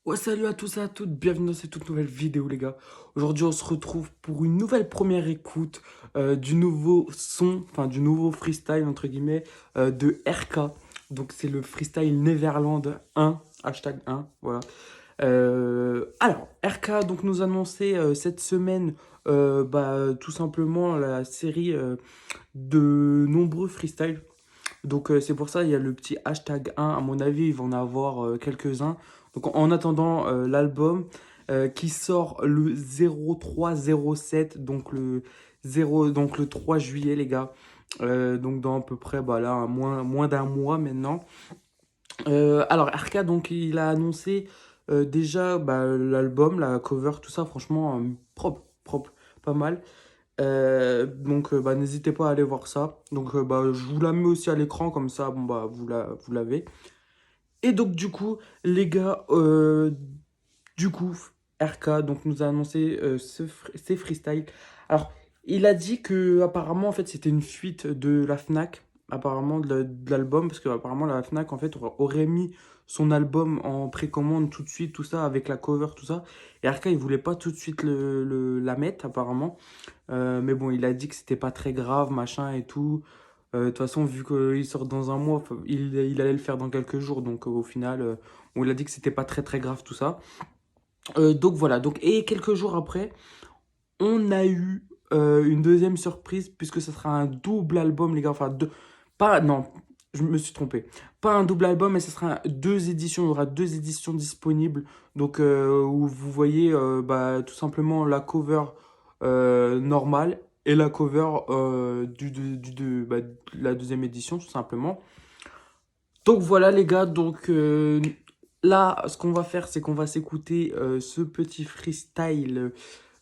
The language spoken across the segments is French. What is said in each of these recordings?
Ouais, salut à tous et à toutes, bienvenue dans cette toute nouvelle vidéo les gars. Aujourd'hui on se retrouve pour une nouvelle première écoute du nouveau son, enfin du nouveau freestyle entre guillemets de RK. Donc c'est le freestyle Neverland 1, hashtag 1, voilà. Alors RK donc nous annonçait cette semaine tout simplement la série de nombreux freestyles. Donc c'est pour ça il y a le petit hashtag 1. À mon avis, il va en avoir quelques-uns. Donc en attendant l'album qui sort le 03-07, donc le 3 juillet les gars. Donc dans à peu près bah là moins d'un mois maintenant. Alors RK donc il a annoncé déjà bah, l'album, la cover, tout ça franchement propre, pas mal. Bah, n'hésitez pas à aller voir ça. Donc, bah, je vous la mets aussi à l'écran, comme ça, bon, bah, vous l'avez. Et donc, du coup, les gars, du coup, RK donc, nous a annoncé ses freestyles. Alors, il a dit que apparemment en fait, c'était une fuite de la Fnac, apparemment de l'album, parce que apparemment la Fnac en fait aurait mis son album en précommande tout de suite, tout ça, avec la cover, tout ça. Et RK, il voulait pas tout de suite la mettre, apparemment. Mais bon, il a dit que c'était pas très grave, machin et tout. De toute façon, vu qu'il sort dans un mois, il allait le faire dans quelques jours. Donc au final, il a dit que c'était pas très grave tout ça. Donc voilà. Donc, et quelques jours après, on a eu une deuxième surprise, puisque ce sera un double album, les gars. Enfin, deux. Pas. Non, je me suis trompé. Pas un double album, mais ce sera deux éditions. Il y aura deux éditions disponibles. Donc, où vous voyez bah, tout simplement la cover normale et la cover bah, de la deuxième édition, tout simplement. Donc voilà, les gars. Donc là, ce qu'on va faire, c'est qu'on va s'écouter ce petit freestyle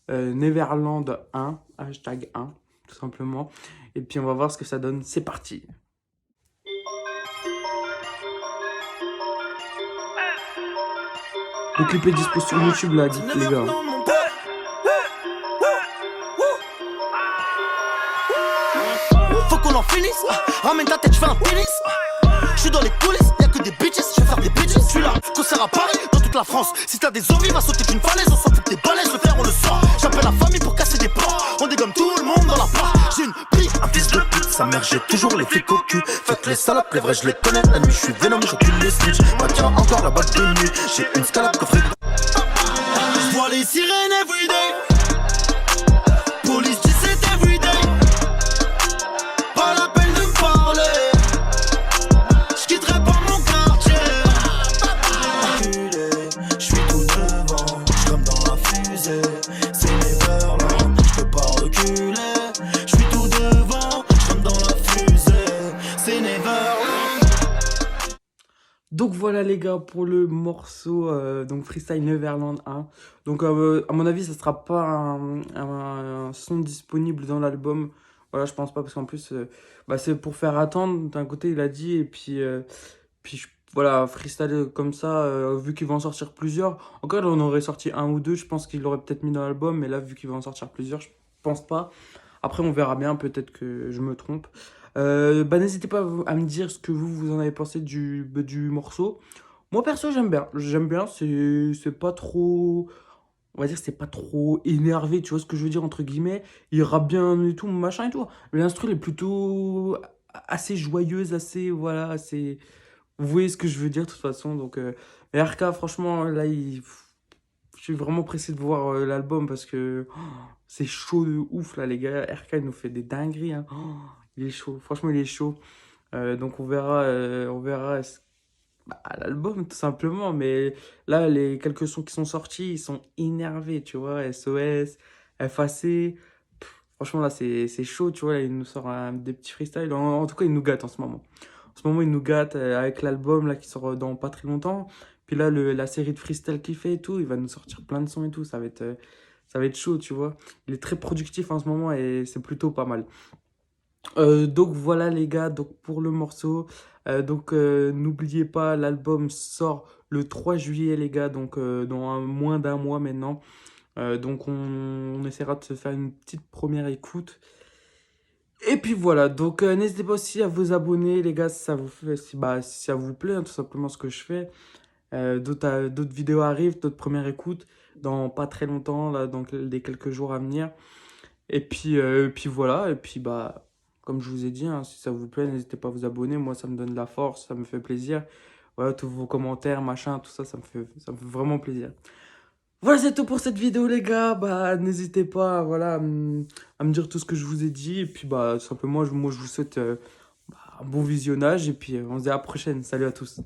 Neverland 1, hashtag 1, tout simplement. Et puis on va voir ce que ça donne. C'est parti. Le clip est dispo sur YouTube, là, dites les gars. Faut qu'on en finisse, ramène ta tête, je fais un tennis. Je suis dans les coulisses, y'a que des bitches, je vais faire des bitches. Je suis là, concert à Paris, dans toute la France. Si t'as des envies, va sauter d'une falaise, on s'en fout que t'es balèze, le faire on le sort. J'appelle la famille pour casser des plans, on dégomme tout le monde dans la part. J'ai une pique, un fils de pute, sa mère, j'ai toujours les flics au cul. Faites les salopes, les vrais, je les connais. La nuit, je suis Venom, j'encule les snitch. Bah tiens, encore la bague de nuit, j'ai une scalade coffrée. Je vois les sirènes everyday. Police 17 everyday. Pas la peine de me parler. Je quitterai pas mon quartier. Enculé, je suis tout devant. Je comme dans la fusée. C'est Neverland, je peux pas reculer. Je suis tout devant. Je comme dans la fusée. C'est Neverland. Donc voilà les gars pour le morceau donc Freestyle Neverland 1. Donc à mon avis ça sera pas un son disponible dans l'album. Voilà, je pense pas parce qu'en plus bah, c'est pour faire attendre d'un côté il a dit et puis voilà, freestyle comme ça vu qu'il va en sortir plusieurs. Encore on aurait sorti un ou deux, je pense qu'il l'aurait peut-être mis dans l'album mais là vu qu'il va en sortir plusieurs, je pense pas. Après on verra bien, peut-être que je me trompe. Bah, n'hésitez pas à me dire ce que vous en avez pensé du morceau. Moi, perso, j'aime bien. J'aime bien, c'est pas trop. On va dire, c'est pas trop énervé, tu vois ce que je veux dire, entre guillemets. Il rappe bien et tout, machin et tout. Mais l'instru, elle est plutôt assez joyeuse, assez. Voilà, assez. Vous voyez ce que je veux dire, de toute façon. Donc, mais RK, franchement, là, je suis vraiment pressé de voir l'album parce que c'est chaud de ouf, là, les gars. RK, il nous fait des dingueries, hein. Il est chaud, franchement, il est chaud. Donc on verra bah, l'album tout simplement. Mais là, les quelques sons qui sont sortis, ils sont énervés, tu vois. SOS, FAC. Franchement, là, c'est chaud, tu vois. Là, il nous sort des petits freestyles. En tout cas, il nous gâte en ce moment. En ce moment, il nous gâte avec l'album là qui sort dans pas très longtemps. Puis là, la série de freestyle qu'il fait et tout, il va nous sortir plein de sons et tout. Ça va être chaud, tu vois. Il est très productif en ce moment et c'est plutôt pas mal. Donc voilà les gars, donc pour le morceau, n'oubliez pas, l'album sort le 3 juillet les gars, donc dans moins d'un mois maintenant. Donc on essaiera de se faire une petite première écoute. Et puis voilà, donc n'hésitez pas aussi à vous abonner les gars si ça vous fait, si ça vous plaît, hein, tout simplement ce que je fais. D'autres vidéos arrivent, d'autres premières écoutes dans pas très longtemps, là, dans les quelques jours à venir. Et puis voilà, et puis bah, comme je vous ai dit, hein, si ça vous plaît, n'hésitez pas à vous abonner. Moi, ça me donne de la force, ça me fait plaisir. Voilà, tous vos commentaires, machin, tout ça, ça me fait vraiment plaisir. Voilà, c'est tout pour cette vidéo, les gars. Bah, n'hésitez pas, voilà, à me dire tout ce que je vous ai dit. Et puis, bah, tout simplement, moi, je vous souhaite un bon visionnage. Et puis, on se dit à la prochaine. Salut à tous.